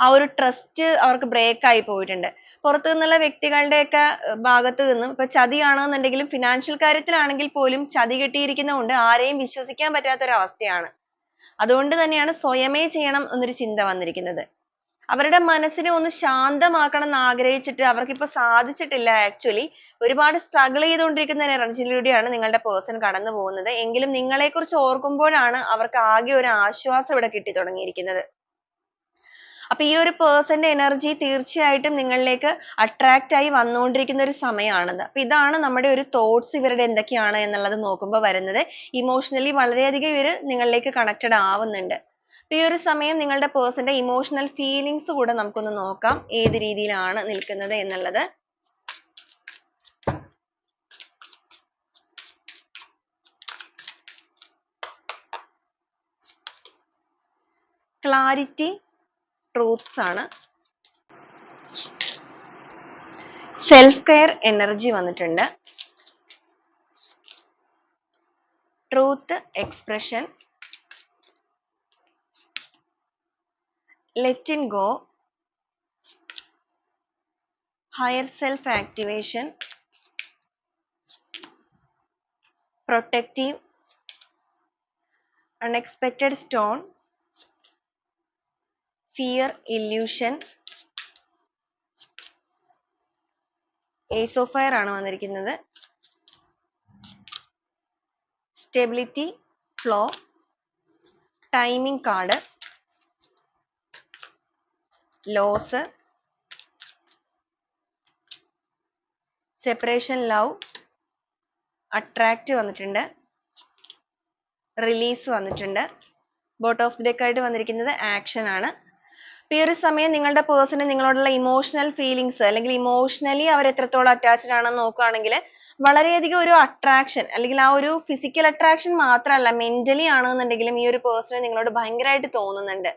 ആ ഒരു ട്രസ്റ്റ് അവർക്ക് ബ്രേക്ക് ആയി പോയിട്ടുണ്ട്. പുറത്തു നിന്നുള്ള വ്യക്തികളുടെയൊക്കെ ഭാഗത്ത് നിന്നും ഇപ്പൊ ചതിയാണെന്നുണ്ടെങ്കിലും ഫിനാൻഷ്യൽ കാര്യത്തിലാണെങ്കിൽ പോലും ചതി കിട്ടിയിരിക്കുന്നതുകൊണ്ട് ആരെയും വിശ്വസിക്കാൻ പറ്റാത്ത ഒരു അവസ്ഥയാണ്. അതുകൊണ്ട് തന്നെയാണ് സ്വയമേ ചെയ്യണം എന്നൊരു ചിന്ത വന്നിരിക്കുന്നത്. അവരുടെ മനസ്സിനെ ഒന്ന് ശാന്തമാക്കണം എന്ന് ആഗ്രഹിച്ചിട്ട് അവർക്കിപ്പോ സാധിച്ചിട്ടില്ല. ആക്ച്വലി ഒരുപാട് സ്ട്രഗിൾ ചെയ്തുകൊണ്ടിരിക്കുന്ന ഒരു എനർജിയിലൂടെയാണ് നിങ്ങളുടെ പേഴ്സൺ കടന്നു പോകുന്നത്. എങ്കിലും നിങ്ങളെ കുറിച്ച് ഓർക്കുമ്പോഴാണ് അവർക്ക് ആകെ ഒരു ആശ്വാസം ഇവിടെ കിട്ടി തുടങ്ങിയിരിക്കുന്നത്. അപ്പൊ ഈ ഒരു പേഴ്സന്റെ എനർജി തീർച്ചയായിട്ടും നിങ്ങളിലേക്ക് അട്രാക്റ്റ് ആയി വന്നുകൊണ്ടിരിക്കുന്ന ഒരു സമയമാണിത്. അപ്പൊ ഇതാണ് നമ്മുടെ ഒരു തോട്ട്സ് ഇവരുടെ എന്തൊക്കെയാണ് എന്നുള്ളത് നോക്കുമ്പോൾ വരുന്നത്. ഇമോഷണലി വളരെയധികം ഇവര് നിങ്ങളിലേക്ക് കണക്റ്റഡ് ആവുന്നുണ്ട്. അപ്പൊ ഈ ഒരു സമയം നിങ്ങളുടെ പേഴ്സന്റെ ഇമോഷണൽ ഫീലിങ്സ് കൂടെ നമുക്കൊന്ന് നോക്കാം, ഏത് രീതിയിലാണ് നിൽക്കുന്നത് എന്നുള്ളത്. ക്ലാരിറ്റി, ട്രൂത്ത്സ് ആണ്. സെൽഫ് കെയർ എനർജി വന്നിട്ടുണ്ട്. Truth expression, letting go, higher self activation, protective, unexpected stone, fear illusion, ace of fire ആണ് വന്നിരിക്കുന്നത്. Stability, flow, timing card, loss, separation love, attract വന്നിട്ടുണ്ട്, റിലീസ് വന്നിട്ടുണ്ട്. ബോട്ടം ഓഫ് ദി ഡെക്ക് ആയിട്ട് വന്നിരിക്കുന്നത് action ആണ്. ഈ ഒരു സമയം നിങ്ങളുടെ പേഴ്സണ് നിങ്ങളോടുള്ള ഇമോഷണൽ ഫീലിങ്സ് അല്ലെങ്കിൽ ഇമോഷണലി അവർ എത്രത്തോളം അറ്റാച്ച്ഡ് ആണെന്ന് നോക്കുകയാണെങ്കിൽ വളരെയധികം ഒരു അട്രാക്ഷൻ അല്ലെങ്കിൽ ആ ഒരു ഫിസിക്കൽ അട്രാക്ഷൻ മാത്രമല്ല, മെന്റലി ആണെന്നുണ്ടെങ്കിലും ഈ ഒരു പേഴ്സണ് നിങ്ങളോട് ഭയങ്കരമായിട്ട് തോന്നുന്നുണ്ട്.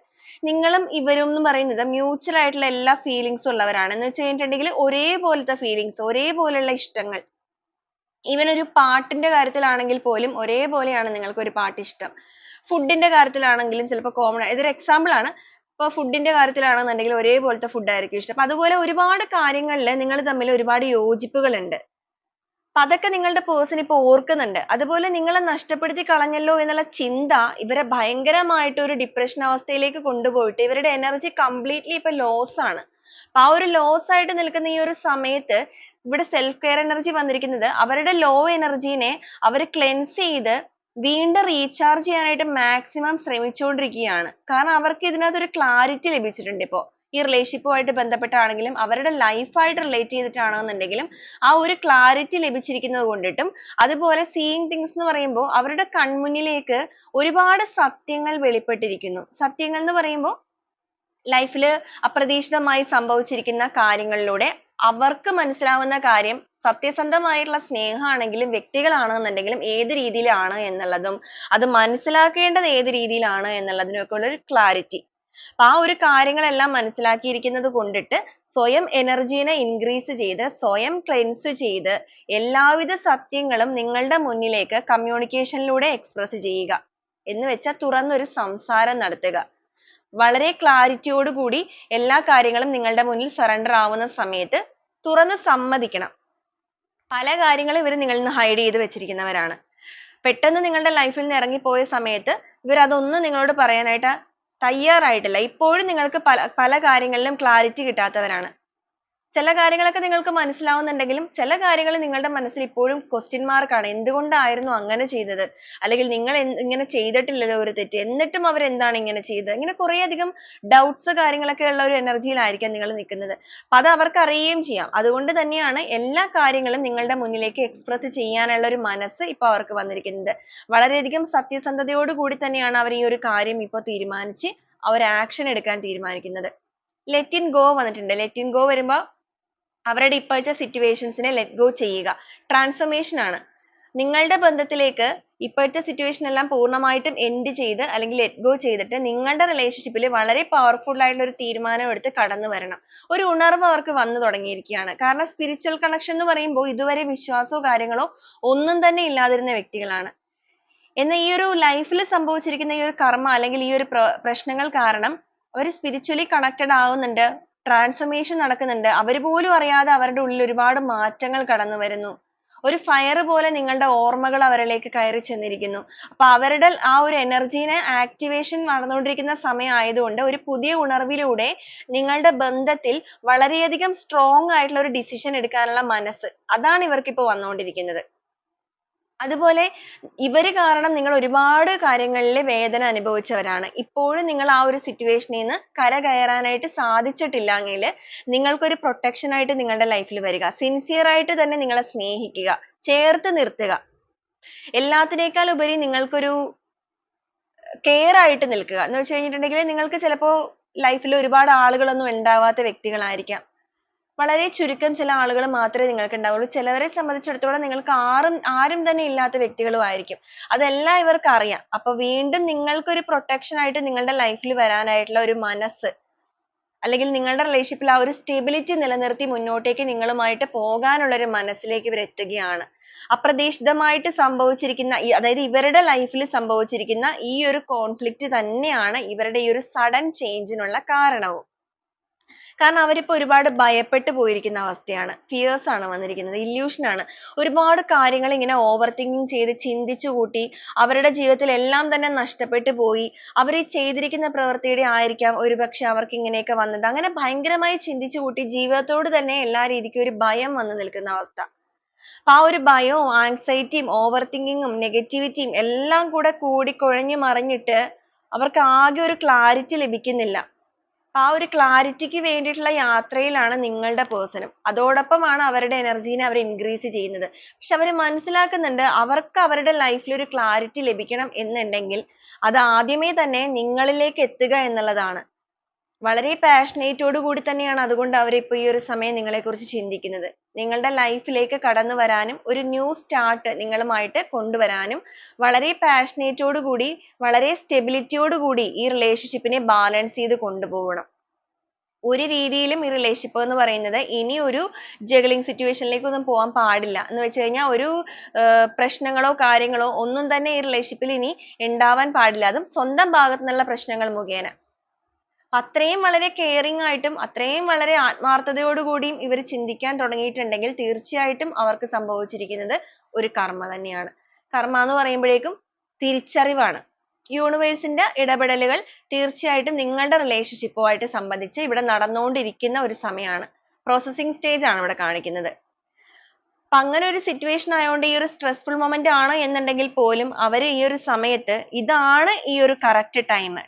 നിങ്ങളും ഇവരും എന്ന് പറയുന്നത് മ്യൂച്വൽ ആയിട്ടുള്ള എല്ലാ ഫീലിങ്സും ഉള്ളവരാണ്. എന്ന് വെച്ച് കഴിഞ്ഞിട്ടുണ്ടെങ്കിൽ ഒരേപോലത്തെ ഫീലിങ്സ്, ഒരേപോലെയുള്ള ഇഷ്ടങ്ങൾ. ഈവൻ ഒരു പാട്ടിന്റെ കാര്യത്തിലാണെങ്കിൽ പോലും ഒരേപോലെയാണ് നിങ്ങൾക്ക് ഒരു പാട്ട് ഇഷ്ടം. ഫുഡിന്റെ കാര്യത്തിലാണെങ്കിലും ചിലപ്പോൾ കോമൺ, ഇതൊരു എക്സാമ്പിൾ ആണ്. ഇപ്പോൾ ഫുഡിന്റെ കാര്യത്തിലാണെന്നുണ്ടെങ്കിൽ ഒരേപോലത്തെ ഫുഡ് ആയിരിക്കും ഇഷ്ടം. അപ്പൊ അതുപോലെ ഒരുപാട് കാര്യങ്ങളിൽ നിങ്ങൾ തമ്മിൽ ഒരുപാട് യോജിപ്പുകളുണ്ട്. അപ്പൊ അതൊക്കെ നിങ്ങളുടെ പേഴ്സൺ ഇപ്പൊ ഓർക്കുന്നുണ്ട്. അതുപോലെ നിങ്ങളെ നഷ്ടപ്പെടുത്തി കളഞ്ഞല്ലോ എന്നുള്ള ചിന്ത ഇവരെ ഭയങ്കരമായിട്ട് ഒരു ഡിപ്രഷൻ അവസ്ഥയിലേക്ക് കൊണ്ടുപോയിട്ട് ഇവരുടെ എനർജി കംപ്ലീറ്റ്ലി ഇപ്പൊ ലോസ് ആണ്. അപ്പൊ ആ ഒരു ലോസ് ആയിട്ട് നിൽക്കുന്ന ഈ ഒരു സമയത്ത് ഇവിടെ സെൽഫ് കെയർ എനർജി വന്നിരിക്കുന്നത് അവരുടെ ലോ എനർജീനെ അവർ ക്ലെൻസ് ചെയ്ത് വീണ്ടും റീചാർജ് ചെയ്യാനായിട്ട് മാക്സിമം ശ്രമിച്ചുകൊണ്ടിരിക്കുകയാണ്. കാരണം അവർക്ക് ഇതിനകത്ത് ഒരു ക്ലാരിറ്റി ലഭിച്ചിട്ടുണ്ട്. ഇപ്പോ ഈ റിലേഷൻഷിപ്പുമായിട്ട് ബന്ധപ്പെട്ടാണെങ്കിലും അവരുടെ ലൈഫായിട്ട് റിലേറ്റ് ചെയ്തിട്ടാണെന്നുണ്ടെങ്കിലും ആ ഒരു ക്ലാരിറ്റി ലഭിച്ചിരിക്കുന്നത് കൊണ്ടിട്ടും, അതുപോലെ സീയിങ് തിങ്സ് എന്ന് പറയുമ്പോൾ അവരുടെ കൺമുന്നിലേക്ക് ഒരുപാട് സത്യങ്ങൾ വെളിപ്പെട്ടിരിക്കുന്നു. സത്യങ്ങൾ എന്ന് പറയുമ്പോൾ ലൈഫിൽ അപ്രതീക്ഷിതമായി സംഭവിച്ചിരിക്കുന്ന കാര്യങ്ങളിലൂടെ അവർക്ക് മനസ്സിലാവുന്ന കാര്യം സത്യസന്ധമായിട്ടുള്ള സ്നേഹമാണെങ്കിലും വ്യക്തികളാണെന്നുണ്ടെങ്കിലും ഏത് രീതിയിലാണ് എന്നുള്ളതും അത് മനസ്സിലാക്കേണ്ടത് ഏത് രീതിയിലാണ് എന്നുള്ളതിനൊക്കെ ഉള്ള ഒരു ക്ലാരിറ്റി. അപ്പൊ ആ ഒരു കാര്യങ്ങളെല്ലാം മനസ്സിലാക്കിയിരിക്കുന്നത് കൊണ്ടിട്ട് സ്വയം എനർജീനെ ഇൻക്രീസ് ചെയ്ത് സ്വയം ക്ലെൻസ് ചെയ്ത് എല്ലാവിധ സത്യങ്ങളും നിങ്ങളുടെ മുന്നിലേക്ക് കമ്മ്യൂണിക്കേഷനിലൂടെ എക്സ്പ്രസ് ചെയ്യുക. എന്ന് വെച്ചാൽ തുറന്നൊരു സംസാരം നടത്തുക. വളരെ ക്ലാരിറ്റിയോട് കൂടി എല്ലാ കാര്യങ്ങളും നിങ്ങളുടെ മുന്നിൽ സറണ്ടർ ആവുന്ന സമയത്ത് തുറന്ന് സമ്മതിക്കണം. പല കാര്യങ്ങളും ഇവർ നിങ്ങളിൽ നിന്ന് ഹൈഡ് ചെയ്ത് വെച്ചിരിക്കുന്നവരാണ്. പെട്ടെന്ന് നിങ്ങളുടെ ലൈഫിൽ നിന്ന് ഇറങ്ങിപ്പോയ സമയത്ത് ഇവർ അതൊന്നും നിങ്ങളോട് പറയാനായിട്ട് തയ്യാറായിട്ടില്ല. ഇപ്പോഴും നിങ്ങൾക്ക് പല കാര്യങ്ങളിലും ക്ലാരിറ്റി കിട്ടാത്തവരാണ്. ചില കാര്യങ്ങളൊക്കെ നിങ്ങൾക്ക് മനസ്സിലാവുന്നുണ്ടെങ്കിലും ചില കാര്യങ്ങൾ നിങ്ങളുടെ മനസ്സിൽ ഇപ്പോഴും ക്വസ്റ്റ്യൻ മാർക്കാണ്. എന്തുകൊണ്ടായിരുന്നു അങ്ങനെ ചെയ്തത്, അല്ലെങ്കിൽ നിങ്ങൾ ഇങ്ങനെ ചെയ്തിട്ടില്ലല്ലോ ഒരു തെറ്റ്, എന്നിട്ടും അവർ എന്താണ് ഇങ്ങനെ ചെയ്തത്, ഇങ്ങനെ കുറേയധികം ഡൗട്ട്സ് കാര്യങ്ങളൊക്കെ ഉള്ള ഒരു എനർജിയിലായിരിക്കാം നിങ്ങൾ നിൽക്കുന്നത്. അപ്പൊ അത് അവർക്ക് അറിയുകയും ചെയ്യാം. അതുകൊണ്ട് തന്നെയാണ് എല്ലാ കാര്യങ്ങളും നിങ്ങളുടെ മുന്നിലേക്ക് എക്സ്പ്രസ് ചെയ്യാനുള്ള ഒരു മനസ്സ് ഇപ്പൊ അവർക്ക് വന്നിരിക്കുന്നത്. വളരെയധികം സത്യസന്ധതയോട് കൂടി തന്നെയാണ് അവർ ഈ ഒരു കാര്യം ഇപ്പൊ തീരുമാനിച്ച് അവർ ആക്ഷൻ എടുക്കാൻ തീരുമാനിക്കുന്നത്. ലെറ്റ് ഇൻ ഗോ വന്നിട്ടുണ്ട്. ലെറ്റ് ഇൻ ഗോ വരുമ്പോൾ അവരുടെ ഇപ്പോഴത്തെ സിറ്റുവേഷൻസിനെ ലെറ്റ് ഗോ ചെയ്യുക. ട്രാൻസ്ഫോർമേഷൻ ആണ്. നിങ്ങളുടെ ബന്ധത്തിലേക്ക് ഇപ്പോഴത്തെ സിറ്റുവേഷൻ എല്ലാം പൂർണ്ണമായിട്ടും എൻഡ് ചെയ്ത് അല്ലെങ്കിൽ ലെറ്റ് ഗോ ചെയ്തിട്ട് നിങ്ങളുടെ റിലേഷൻഷിപ്പിൽ വളരെ പവർഫുൾ ആയിട്ടുള്ള ഒരു തീരുമാനം എടുത്ത് കടന്നു വരണം. ഒരു ഉണർവ് അവർക്ക് വന്നു തുടങ്ങിയിരിക്കുകയാണ്. കാരണം സ്പിരിച്വൽ കണക്ഷൻ എന്ന് പറയുമ്പോൾ ഇതുവരെ വിശ്വാസമോ കാര്യങ്ങളോ ഒന്നും തന്നെ ഇല്ലാതിരുന്ന വ്യക്തികളാണ്. എന്നാൽ ഈ ഒരു ലൈഫിൽ സംഭവിച്ചിരിക്കുന്ന ഈ ഒരു കർമ്മ അല്ലെങ്കിൽ ഈ ഒരു പ്രശ്നങ്ങൾ കാരണം അവർ സ്പിരിച്വലി കണക്റ്റഡ് ആവുന്നുണ്ട്. ട്രാൻസ്ഫോർമേഷൻ നടക്കുന്നുണ്ട്. അവർ പോലും അറിയാതെ അവരുടെ ഉള്ളിൽ ഒരുപാട് മാറ്റങ്ങൾ കടന്നു വരുന്നു. ഒരു ഫയർ പോലെ നിങ്ങളുടെ ഓർമ്മകൾ അവരിലേക്ക് കയറി ചെന്നിരിക്കുന്നു. അപ്പൊ അവരുടെ ആ ഒരു എനർജീനെ ആക്ടിവേഷൻ നടന്നുകൊണ്ടിരിക്കുന്ന സമയം ആയതുകൊണ്ട് ഒരു പുതിയ ഉണർവിലൂടെ നിങ്ങളുടെ ബന്ധത്തിൽ വളരെയധികം സ്ട്രോങ് ആയിട്ടുള്ള ഒരു ഡിസിഷൻ എടുക്കാനുള്ള മനസ്സ്, അതാണ് ഇവർക്ക് ഇപ്പോൾ വന്നുകൊണ്ടിരിക്കുന്നത്. അതുപോലെ ഇവര് കാരണം നിങ്ങൾ ഒരുപാട് കാര്യങ്ങളിൽ വേദന അനുഭവിച്ചവരാണ്. ഇപ്പോഴും നിങ്ങൾ ആ ഒരു സിറ്റുവേഷനിൽ നിന്ന് കരകയറാനായിട്ട് സാധിച്ചിട്ടില്ലെങ്കിൽ നിങ്ങൾക്കൊരു പ്രൊട്ടക്ഷൻ ആയിട്ട് നിങ്ങളുടെ ലൈഫിൽ വരിക. സിൻസിയർ ആയിട്ട് തന്നെ നിങ്ങളെ സ്നേഹിക്കുക, ചേർത്ത് നിർത്തുക. എല്ലാത്തിനേക്കാൾ ഉപരി നിങ്ങൾക്കൊരു കെയർ ആയിട്ട് നിൽക്കുക. എന്ന് വെച്ച് കഴിഞ്ഞിട്ടുണ്ടെങ്കിൽ നിങ്ങൾക്ക് ചിലപ്പോൾ ലൈഫിൽ ഒരുപാട് ആളുകളൊന്നും ഉണ്ടാവാത്ത വ്യക്തികളായിരിക്കാം. വളരെ ചുരുക്കം ചില ആളുകൾ മാത്രമേ നിങ്ങൾക്ക് ഉണ്ടാവുള്ളൂ. ചിലവരെ സംബന്ധിച്ചിടത്തോളം നിങ്ങൾക്ക് ആരും തന്നെ ഇല്ലാത്ത വ്യക്തികളും ആയിരിക്കും. അതെല്ലാം ഇവർക്ക് അറിയാം. അപ്പൊ വീണ്ടും നിങ്ങൾക്കൊരു പ്രൊട്ടക്ഷൻ ആയിട്ട് നിങ്ങളുടെ ലൈഫിൽ വരാനായിട്ടുള്ള ഒരു മനസ്സ് അല്ലെങ്കിൽ നിങ്ങളുടെ റിലേഷൻഷിപ്പിൽ ആ ഒരു സ്റ്റെബിലിറ്റി നിലനിർത്തി മുന്നോട്ടേക്ക് നിങ്ങളുമായിട്ട് പോകാനുള്ള ഒരു മനസ്സിലേക്ക് ഇവർ എത്തുകയാണ്. അപ്രതീക്ഷിതമായിട്ട് സംഭവിച്ചിരിക്കുന്ന അതായത് ഇവരുടെ ലൈഫിൽ സംഭവിച്ചിരിക്കുന്ന ഈ ഒരു കോൺഫ്ലിക്റ്റ് തന്നെയാണ് ഇവരുടെ ഈ ഒരു സഡൻ ചേഞ്ചിനുള്ള കാരണവും. കാരണം അവരിപ്പോ ഒരുപാട് ഭയപ്പെട്ടു പോയിരിക്കുന്ന അവസ്ഥയാണ്. ഫിയേഴ്സ് ആണ് വന്നിരിക്കുന്നത്. ഇല്യൂഷൻ ആണ്. ഒരുപാട് കാര്യങ്ങൾ ഇങ്ങനെ ഓവർ തിങ്കിങ് ചെയ്ത് ചിന്തിച്ചു കൂട്ടി അവരുടെ ജീവിതത്തിൽ എല്ലാം തന്നെ നഷ്ടപ്പെട്ടു പോയി. അവർ ഈ ചെയ്തിരിക്കുന്ന പ്രവൃത്തിയുടെ ആയിരിക്കാം ഒരുപക്ഷെ അവർക്ക് ഇങ്ങനെയൊക്കെ വന്നത്. അങ്ങനെ ഭയങ്കരമായി ചിന്തിച്ചു കൂട്ടി ജീവിതത്തോട് തന്നെ എല്ലാ രീതിക്കും ഒരു ഭയം വന്നു നിൽക്കുന്ന അവസ്ഥ. അപ്പൊ ആ ഒരു ഭയവും ആങ്സൈറ്റിയും ഓവർ തിങ്കിങ്ങും നെഗറ്റിവിറ്റിയും എല്ലാം കൂടെ കൂടി കുഴഞ്ഞു മറിഞ്ഞിട്ട് അവർക്ക് ആകെ ഒരു ക്ലാരിറ്റി ലഭിക്കുന്നില്ല. ആ ഒരു ക്ലാരിറ്റിക്ക് വേണ്ടിയിട്ടുള്ള യാത്രയിലാണ് നിങ്ങളുടെ പേഴ്സണും. അതോടൊപ്പമാണ് അവരുടെ എനർജീനെ അവർ ഇൻക്രീസ് ചെയ്യുന്നത്. പക്ഷെ അവർ മനസ്സിലാക്കുന്നുണ്ട് അവർക്ക് അവരുടെ ലൈഫിൽ ഒരു ക്ലാരിറ്റി ലഭിക്കണം എന്നുണ്ടെങ്കിൽ അത് ആദ്യമേ തന്നെ നിങ്ങളിലേക്ക് എത്തുക എന്നുള്ളതാണ്. വളരെ പാഷനേറ്റോട് കൂടി തന്നെയാണ് അതുകൊണ്ട് അവർ ഇപ്പോൾ ഈ ഒരു സമയം നിങ്ങളെക്കുറിച്ച് ചിന്തിക്കുന്നത്. നിങ്ങളുടെ ലൈഫിലേക്ക് കടന്നു വരാനും ഒരു ന്യൂ സ്റ്റാർട്ട് നിങ്ങളുമായിട്ട് കൊണ്ടുവരാനും വളരെ പാഷനേറ്റോട് കൂടി വളരെ സ്റ്റെബിലിറ്റിയോട് കൂടി ഈ റിലേഷൻഷിപ്പിനെ ബാലൻസ് ചെയ്ത് കൊണ്ടുപോകണം. ഒരു രീതിയിലും ഈ റിലേഷൻഷിപ്പ് എന്ന് പറയുന്നത് ഇനി ഒരു ജഗ്ലിംഗ് സിറ്റുവേഷനിലേക്ക് ഒന്നും പോകാൻ പാടില്ല. എന്ന് വെച്ച് കഴിഞ്ഞാൽ ഒരു പ്രശ്നങ്ങളോ കാര്യങ്ങളോ ഒന്നും തന്നെ ഈ റിലേഷൻഷിപ്പിൽ ഇനി ഉണ്ടാവാൻ പാടില്ല. അതും സ്വന്തം ഭാഗത്തു നിന്നുള്ള പ്രശ്നങ്ങൾ മുഖേന. അത്രയും വളരെ കെയറിങ് ആയിട്ടും അത്രയും വളരെ ആത്മാർത്ഥതയോടുകൂടിയും ഇവർ ചിന്തിക്കാൻ തുടങ്ങിയിട്ടുണ്ടെങ്കിൽ തീർച്ചയായിട്ടും അവർക്ക് സംഭവിച്ചിരിക്കുന്നത് ഒരു കർമ്മ തന്നെയാണ്. കർമ്മ എന്ന് പറയുമ്പോഴേക്കും തിരിച്ചറിവാണ്. യൂണിവേഴ്സിന്റെ ഇടപെടലുകൾ തീർച്ചയായിട്ടും നിങ്ങളുടെ റിലേഷൻഷിപ്പുമായിട്ട് സംബന്ധിച്ച് ഇവിടെ നടന്നുകൊണ്ടിരിക്കുന്ന ഒരു സമയമാണ്. പ്രോസസ്സിംഗ് സ്റ്റേജ് ആണ് ഇവിടെ കാണിക്കുന്നത്. അപ്പൊ അങ്ങനെ ഒരു സിറ്റുവേഷൻ ആയതുകൊണ്ട് ഈ ഒരു സ്ട്രെസ്ഫുൾ മൊമെന്റ് ആണ് എന്നുണ്ടെങ്കിൽ പോലും അവർ ഈ ഒരു സമയത്ത് ഇതാണ് ഈ ഒരു കറക്റ്റ്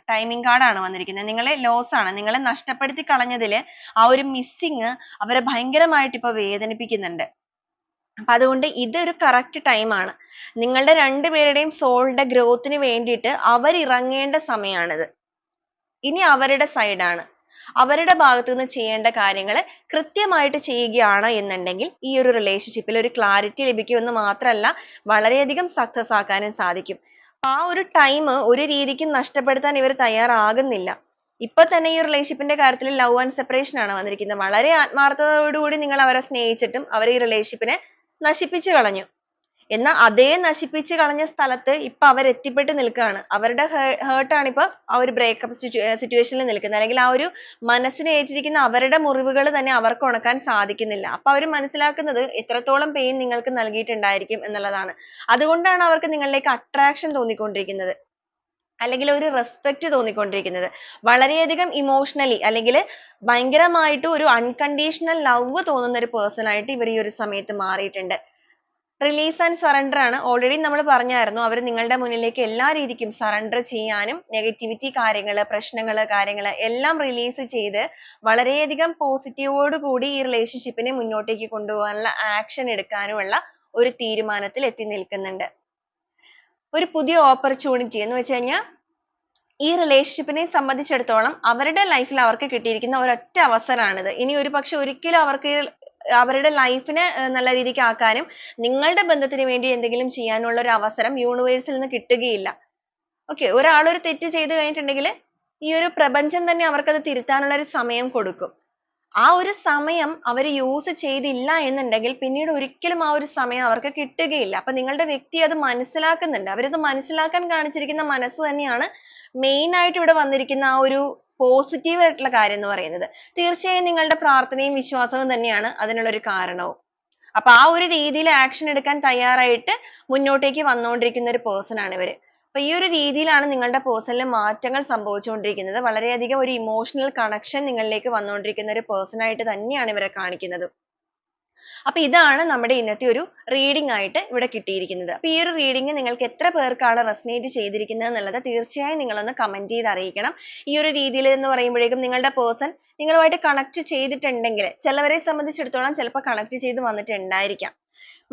ടൈമിംഗ് കാർഡ് ആണ് വന്നിരിക്കുന്നത്. നിങ്ങളെ ലോസ് ആണ്, നിങ്ങളെ നഷ്ടപ്പെടുത്തി കളഞ്ഞതിൽ ആ ഒരു മിസ്സിങ് അവരെ ഭയങ്കരമായിട്ട് ഇപ്പൊ വേദനിപ്പിക്കുന്നുണ്ട്. അപ്പൊ അതുകൊണ്ട് ഇതൊരു കറക്റ്റ് ടൈമാണ്. നിങ്ങളുടെ രണ്ടുപേരുടെയും സോളിന്റെ ഗ്രോത്തിന് വേണ്ടിയിട്ട് അവർ ഇറങ്ങേണ്ട സമയമാണിത്. ഇനി അവരുടെ സൈഡാണ്. അവരുടെ ഭാഗത്തു നിന്ന് ചെയ്യേണ്ട കാര്യങ്ങൾ കൃത്യമായിട്ട് ചെയ്യുകയാണ് എന്നുണ്ടെങ്കിൽ ഈ ഒരു റിലേഷൻഷിപ്പിൽ ഒരു ക്ലാരിറ്റി ലഭിക്കുമെന്ന് മാത്രമല്ല വളരെയധികം സക്സസ് ആക്കാനും സാധിക്കും. ആ ഒരു ടൈം ഒരു രീതിക്കും നഷ്ടപ്പെടുത്താൻ ഇവർ തയ്യാറാകുന്നില്ല. ഇപ്പൊ തന്നെ ഈ റിലേഷൻഷിപ്പിന്റെ കാര്യത്തിൽ ലവ് ആൻഡ് സെപ്പറേഷൻ ആണ് വന്നിരിക്കുന്നത്. വളരെ ആത്മാർത്ഥതയോടുകൂടി നിങ്ങൾ അവരെ സ്നേഹിച്ചിട്ടും അവർ ഈ റിലേഷൻഷിപ്പിനെ നശിപ്പിച്ചു കളഞ്ഞു. എന്നാൽ അതേ നശിപ്പിച്ചു കളഞ്ഞ സ്ഥലത്ത് ഇപ്പൊ അവർ എത്തിപ്പെട്ട് നിൽക്കുകയാണ്. അവരുടെ ഹേർട്ട് ആണ് ഇപ്പൊ ആ ഒരു ബ്രേക്കപ്പ് സിറ്റുവേഷനിൽ നിൽക്കുന്നത്. അല്ലെങ്കിൽ ആ ഒരു മനസ്സിനെ ഏറ്റിരിക്കുന്ന അവരുടെ മുറിവുകൾ തന്നെ അവർക്ക് ഉണക്കാൻ സാധിക്കുന്നില്ല. അപ്പൊ അവർ മനസ്സിലാക്കുന്നത് എത്രത്തോളം പെയിൻ നിങ്ങൾക്ക് നൽകിയിട്ടുണ്ടായിരിക്കും എന്നുള്ളതാണ്. അതുകൊണ്ടാണ് അവർക്ക് നിങ്ങളിലേക്ക് അട്രാക്ഷൻ തോന്നിക്കൊണ്ടിരിക്കുന്നത്, അല്ലെങ്കിൽ ഒരു റെസ്പെക്ട് തോന്നിക്കൊണ്ടിരിക്കുന്നത്. വളരെയധികം ഇമോഷണലി അല്ലെങ്കിൽ ഭയങ്കരമായിട്ട് ഒരു അൺകണ്ടീഷണൽ ലവ് തോന്നുന്ന ഒരു പേഴ്സൺ ആയിട്ട് ഇവർ ഈ ഒരു സമയത്ത് മാറിയിട്ടുണ്ട്. റിലീസ് ആൻഡ് സറണ്ടർ ആണ്. ഓൾറെഡി നമ്മൾ പറഞ്ഞായിരുന്നു അവർ നിങ്ങളുടെ മുന്നിലേക്ക് എല്ലാ രീതിക്കും സറണ്ടർ ചെയ്യാനും നെഗറ്റിവിറ്റി കാര്യങ്ങൾ പ്രശ്നങ്ങൾ കാര്യങ്ങൾ എല്ലാം റിലീസ് ചെയ്ത് വളരെയധികം പോസിറ്റീവോട് കൂടി ഈ റിലേഷൻഷിപ്പിനെ മുന്നോട്ടേക്ക് കൊണ്ടുപോകാനുള്ള ആക്ഷൻ എടുക്കാനുമുള്ള ഒരു തീരുമാനത്തിൽ എത്തി നിൽക്കുന്നുണ്ട്. ഒരു പുതിയ ഓപ്പർച്യൂണിറ്റി എന്ന് വെച്ച് കഴിഞ്ഞാൽ ഈ റിലേഷൻഷിപ്പിനെ സംബന്ധിച്ചിടത്തോളം അവരുടെ ലൈഫിൽ അവർക്ക് കിട്ടിയിരിക്കുന്ന ഒരൊറ്റ അവസരമാണിത്. ഇനി ഒരു പക്ഷെ ഒരിക്കലും അവർക്ക് അവരുടെ ലൈഫിനെ നല്ല രീതിക്ക് ആക്കാനും നിങ്ങളുടെ ബന്ധത്തിന് വേണ്ടി എന്തെങ്കിലും ചെയ്യാനുള്ള ഒരു അവസരം യൂണിവേഴ്സിൽ നിന്ന് കിട്ടുകയില്ല. ഓക്കെ, ഒരാൾ ഒരു തെറ്റ് ചെയ്തു കഴിഞ്ഞിട്ടുണ്ടെങ്കിൽ ഈ ഒരു പ്രപഞ്ചം തന്നെ അവർക്കത് തിരുത്താനുള്ള ഒരു സമയം കൊടുക്കും. ആ ഒരു സമയം അവർ യൂസ് ചെയ്തില്ല എന്നുണ്ടെങ്കിൽ പിന്നീട് ഒരിക്കലും ആ ഒരു സമയം അവർക്ക് കിട്ടുകയില്ല. അപ്പൊ നിങ്ങളുടെ വ്യക്തി അത് മനസ്സിലാക്കുന്നുണ്ട്. അവരത് മനസ്സിലാക്കാൻ കാണിച്ചിരിക്കുന്ന മനസ്സ് തന്നെയാണ് മെയിൻ ആയിട്ട് ഇവിടെ വന്നിരിക്കുന്ന ആ ഒരു പോസിറ്റീവ് ആയിട്ടുള്ള കാര്യം എന്ന് പറയുന്നത്. തീർച്ചയായും നിങ്ങളുടെ പ്രാർത്ഥനയും വിശ്വാസവും തന്നെയാണ് അതിനുള്ള ഒരു കാരണവും. അപ്പൊ ആ ഒരു രീതിയിൽ ആക്ഷൻ എടുക്കാൻ തയ്യാറായിട്ട് മുന്നോട്ടേക്ക് വന്നുകൊണ്ടിരിക്കുന്ന ഒരു പേഴ്സൺ ആണ് ഇവര്. അപ്പൊ ഈ ഒരു രീതിയിലാണ് നിങ്ങളുടെ പേഴ്സണിൽ മാറ്റങ്ങൾ സംഭവിച്ചുകൊണ്ടിരിക്കുന്നത്. വളരെയധികം ഒരു ഇമോഷണൽ കണക്ഷൻ നിങ്ങളിലേക്ക് വന്നുകൊണ്ടിരിക്കുന്ന ഒരു പേഴ്സൺ ആയിട്ട് തന്നെയാണ് ഇവരെ കാണിക്കുന്നത്. അപ്പൊ ഇതാണ് നമ്മുടെ ഇന്നത്തെ ഒരു റീഡിംഗ് ആയിട്ട് ഇവിടെ കിട്ടിയിരിക്കുന്നത്. അപ്പൊ ഈ ഒരു റീഡിംഗ് നിങ്ങൾക്ക് എത്ര പേർക്കാണ് റെസനേറ്റ് ചെയ്തിരിക്കുന്നത് എന്നുള്ളത് തീർച്ചയായും നിങ്ങളൊന്ന് കമന്റ് ചെയ്ത് അറിയിക്കണം. ഈ ഒരു രീതിയിൽ എന്ന് പറയുമ്പോഴേക്കും നിങ്ങളുടെ പേഴ്സൺ നിങ്ങളുമായിട്ട് കണക്ട് ചെയ്തിട്ടുണ്ടെങ്കിൽ ചിലവരെ സംബന്ധിച്ചിടത്തോളം ചിലപ്പോൾ കണക്ട് ചെയ്ത് വന്നിട്ടുണ്ടായിരിക്കാം.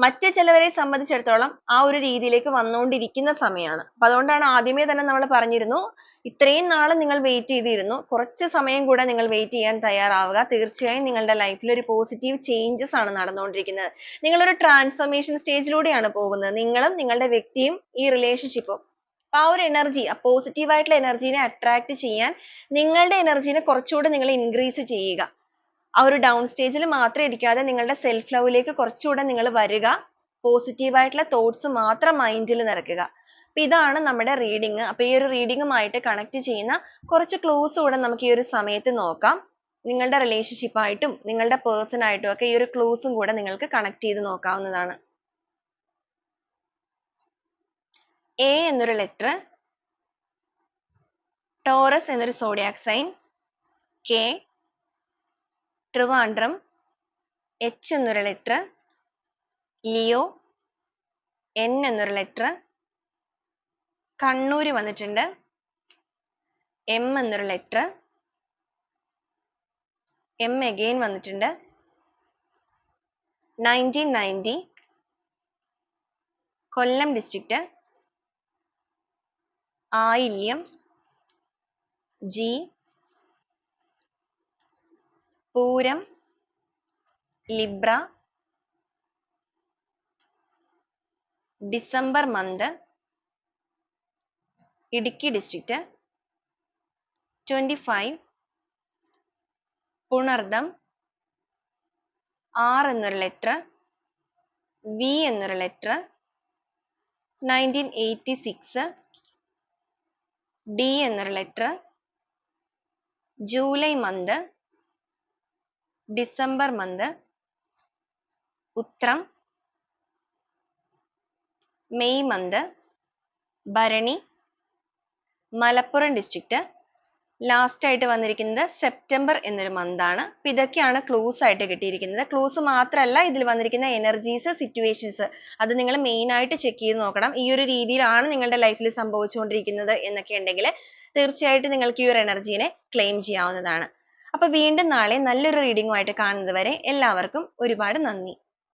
മറ്റു ചിലവരെ സംബന്ധിച്ചിടത്തോളം ആ ഒരു രീതിയിലേക്ക് വന്നുകൊണ്ടിരിക്കുന്ന സമയമാണ്. അപ്പൊ അതുകൊണ്ടാണ് ആദ്യമേ തന്നെ നമ്മൾ പറഞ്ഞിരുന്നു ഇത്രയും നാൾ നിങ്ങൾ വെയിറ്റ് ചെയ്തിരുന്നു, കുറച്ച് സമയം കൂടെ നിങ്ങൾ വെയിറ്റ് ചെയ്യാൻ തയ്യാറാവുക. തീർച്ചയായും നിങ്ങളുടെ ലൈഫിൽ ഒരു പോസിറ്റീവ് ചേഞ്ചസ് ആണ് നടന്നുകൊണ്ടിരിക്കുന്നത്. നിങ്ങളൊരു ട്രാൻസ്ഫോർമേഷൻ സ്റ്റേജിലൂടെയാണ് പോകുന്നത്, നിങ്ങളും നിങ്ങളുടെ വ്യക്തിയും ഈ റിലേഷൻഷിപ്പും. അപ്പൊ ആ ഒരു എനർജി, ആ പോസിറ്റീവ് ആയിട്ടുള്ള എനർജീനെ അട്രാക്ട് ചെയ്യാൻ നിങ്ങളുടെ എനർജീനെ കുറച്ചുകൂടെ നിങ്ങൾ ഇൻക്രീസ് ചെയ്യുക. ആ ഒരു ഡൗൺ സ്റ്റേജിൽ മാത്രം ഇരിക്കാതെ നിങ്ങളുടെ സെൽഫ് ലവിലേക്ക് കുറച്ചുകൂടെ നിങ്ങൾ വരിക. പോസിറ്റീവ് ആയിട്ടുള്ള തോട്ട്സ് മാത്രം മൈൻഡിൽ നിറയ്ക്കുക. അപ്പൊ ഇതാണ് നമ്മുടെ റീഡിങ്. അപ്പൊ ഈ ഒരു റീഡിങ്ങുമായിട്ട് കണക്ട് ചെയ്യുന്ന കുറച്ച് ക്ലൂസ് കൂടെ നമുക്ക് ഈ ഒരു സമയത്ത് നോക്കാം. നിങ്ങളുടെ റിലേഷൻഷിപ്പ് ആയിട്ടും നിങ്ങളുടെ പേഴ്സൺ ആയിട്ടും ഒക്കെ ഈ ഒരു ക്ലൂസും കൂടെ നിങ്ങൾക്ക് കണക്ട് ചെയ്ത് നോക്കാവുന്നതാണ്. എ എന്നൊരു ലെറ്റർ, ടോറസ് എന്നൊരു zodiac sign, K, Trivandrum, H എന്നൊരു ലെറ്റർ, ലിയോ, എൻ എന്നൊരു ലെറ്റർ, കണ്ണൂര് വന്നിട്ടുണ്ട്, എം എന്നൊരു ലെറ്റർ, എം അഗെയിൻ വന്നിട്ടുണ്ട്, 1990, Kollam district, Ayilyam, G, Pooram, Libra, December month, Idukki district, 25, Punartham, R എന്നൊരു ലെറ്റർ, വി എന്നൊരു ലെറ്റർ, 1986, ഡി എന്നൊരു letter, July month, December month, Uthram, May month, Bharani, Malappuram district, last ആയിട്ട് വന്നിരിക്കുന്നത് സെപ്റ്റംബർ എന്നൊരു മന്ത് ആണ്. അപ്പൊ ഇതൊക്കെയാണ് ക്ലൂസ് ആയിട്ട് കിട്ടിയിരിക്കുന്നത്. ക്ലൂസ് മാത്രമല്ല ഇതിൽ വന്നിരിക്കുന്ന എനർജീസ്, സിറ്റുവേഷൻസ്, അത് നിങ്ങൾ മെയിൻ ആയിട്ട് ചെക്ക് ചെയ്ത് നോക്കണം. ഈ ഒരു രീതിയിലാണ് നിങ്ങളുടെ ലൈഫിൽ സംഭവിച്ചുകൊണ്ടിരിക്കുന്നത് എന്നൊക്കെ ഉണ്ടെങ്കിൽ തീർച്ചയായിട്ടും നിങ്ങൾക്ക് ഈ ഒരു എനർജീനെ ക്ലെയിം ചെയ്യാവുന്നതാണ്. അപ്പൊ വീണ്ടും നാളെ നല്ലൊരു റീഡിങ്ങുമായിട്ട് കാണുന്നത് വരെ എല്ലാവർക്കും ഒരുപാട് നന്ദി.